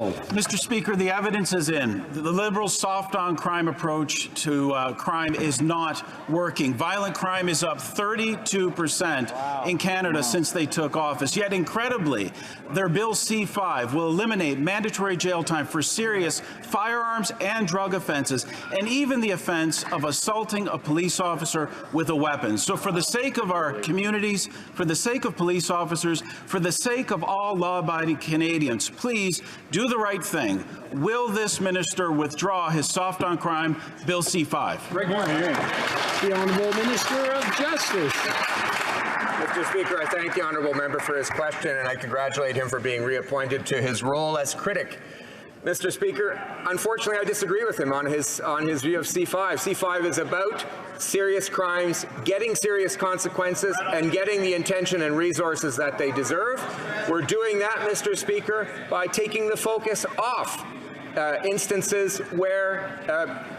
Mr. Speaker, the evidence is in. The Liberals' soft-on-crime approach to crime is not working. Violent crime is up 32% in Canada since they took office. Yet, incredibly, their Bill C-5 will eliminate mandatory jail time for serious firearms and drug offences, and even the offence of assaulting a police officer with a weapon. So for the sake of our communities, for the sake of police officers, for the sake of all law-abiding Canadians, please do the right thing. Will this minister withdraw his soft-on-crime Bill C-5? The Honourable Minister of Justice. Mr. Speaker, I thank the honourable member for his question, and I congratulate him for being reappointed to his role as critic. Mr. Speaker, unfortunately, I disagree with him on his view of C-5. C-5 is about serious crimes, getting serious consequences, and getting the attention and resources that they deserve. We're doing that, Mr. Speaker, by taking the focus off instances where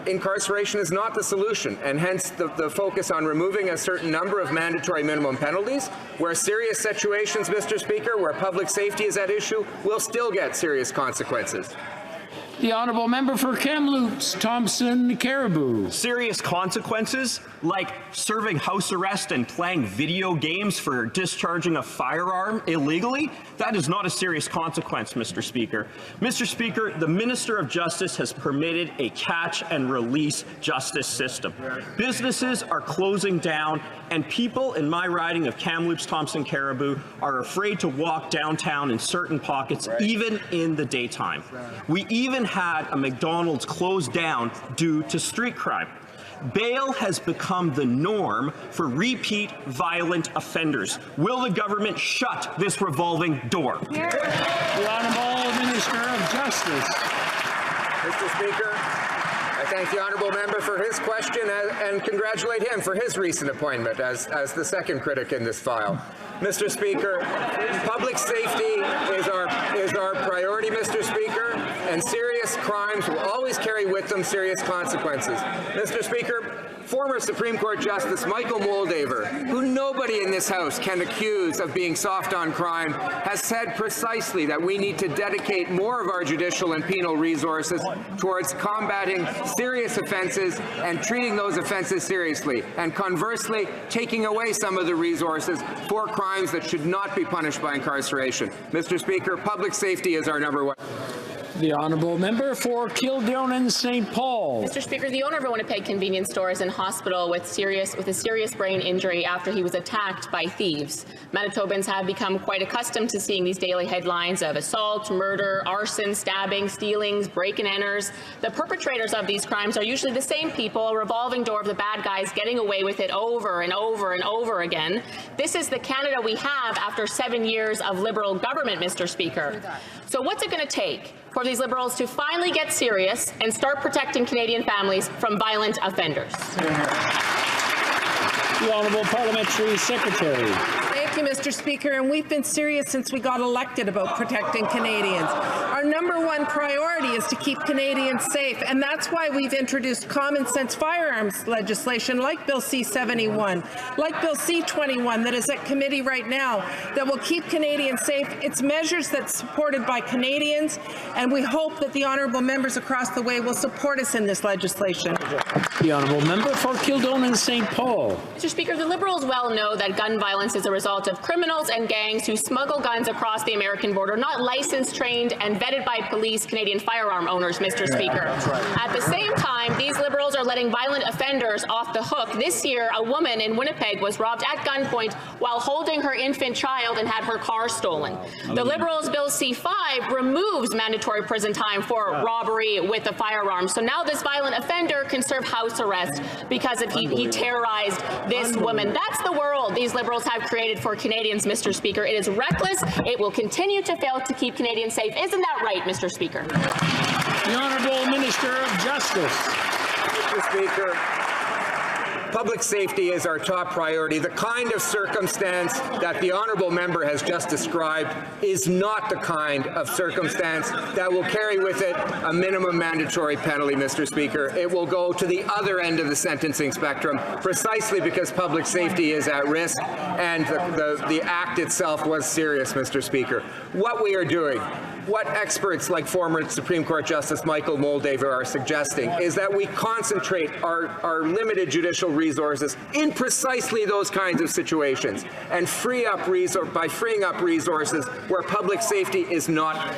incarceration is not the solution, and hence the focus on removing a certain number of mandatory minimum penalties, where serious situations, Mr. Speaker, where public safety is at issue, will still get serious consequences. The Honourable Member for Kamloops, Thompson Caribou. Serious consequences like serving house arrest and playing video games for discharging a firearm illegally? That is not a serious consequence, Mr. Speaker. Mr. Speaker, the Minister of Justice has permitted a catch and release justice system. Businesses are closing down, and people in my riding of Kamloops, Thompson Caribou are afraid to walk downtown in certain pockets, even in the daytime. We even had a McDonald's closed down due to street crime. Bail has become the norm for repeat violent offenders. Will the government shut this revolving door? The Honourable Minister of Justice. Mr. Speaker, I thank the honourable member for his question and congratulate him for his recent appointment as the second critic in this file. Mr. Speaker, public safety is our priority, Mr. Speaker, and serious crimes will always carry with them serious consequences. Mr. Speaker, former Supreme Court Justice Michael Moldaver, who nobody in this House can accuse of being soft on crime, has said precisely that we need to dedicate more of our judicial and penal resources towards combating serious offences and treating those offences seriously, and conversely, taking away some of the resources for crimes that should not be punished by incarceration. Mr. Speaker, public safety is our number one. The Honourable Member for Kildonan St. Paul. Mr. Speaker, the owner of a Winnipeg convenience store is in hospital with a serious brain injury after he was attacked by thieves. Manitobans have become quite accustomed to seeing these daily headlines of assault, murder, arson, stabbing, stealings, break-and-enters. The perpetrators of these crimes are usually the same people, a revolving door of the bad guys getting away with it over and over and over again. This is the Canada we have after 7 years of Liberal government, Mr. Speaker. So what's it going to take for these Liberals to finally get serious and start protecting Canadian families from violent offenders? The Honourable Parliamentary Secretary. Thank you, Mr. Speaker, and we've been serious since we got elected about protecting Canadians. Our number one priority is to keep Canadians safe, and that's why we've introduced common sense firearms legislation like Bill C-71, like Bill C-21 that is at committee right now that will keep Canadians safe. It's measures that's supported by Canadians, and we hope that the honourable members across the way will support us in this legislation. The Honourable Member for Kildonan St. Paul. Mr. Speaker, the Liberals well know that gun violence is a result of criminals and gangs who smuggle guns across the American border, not licensed, trained, and vetted by police Canadian firearm owners, Mr. Speaker. At the same time, these Liberals are letting violent offenders off the hook. This year, a woman in Winnipeg was robbed at gunpoint while holding her infant child and had her car stolen. The Liberals' Bill C-5 removes mandatory prison time for robbery with a firearm. So now this violent offender can serve house arrest because he terrorized this woman. That's the world these Liberals have created for Canadians, Mr. Speaker. It is reckless. It will continue to fail to keep Canadians safe. Isn't that right, Mr. Speaker? The Honourable Minister of Justice. Mr. Speaker, public safety is our top priority. The kind of circumstance that the honourable member has just described is not the kind of circumstance that will carry with it a minimum mandatory penalty, Mr. Speaker. It will go to the other end of the sentencing spectrum, precisely because public safety is at risk and the act itself was serious, Mr. Speaker. What we are doing what experts like former Supreme Court Justice Michael Moldaver are suggesting is that we concentrate our limited judicial resources in precisely those kinds of situations and by freeing up resources where public safety is not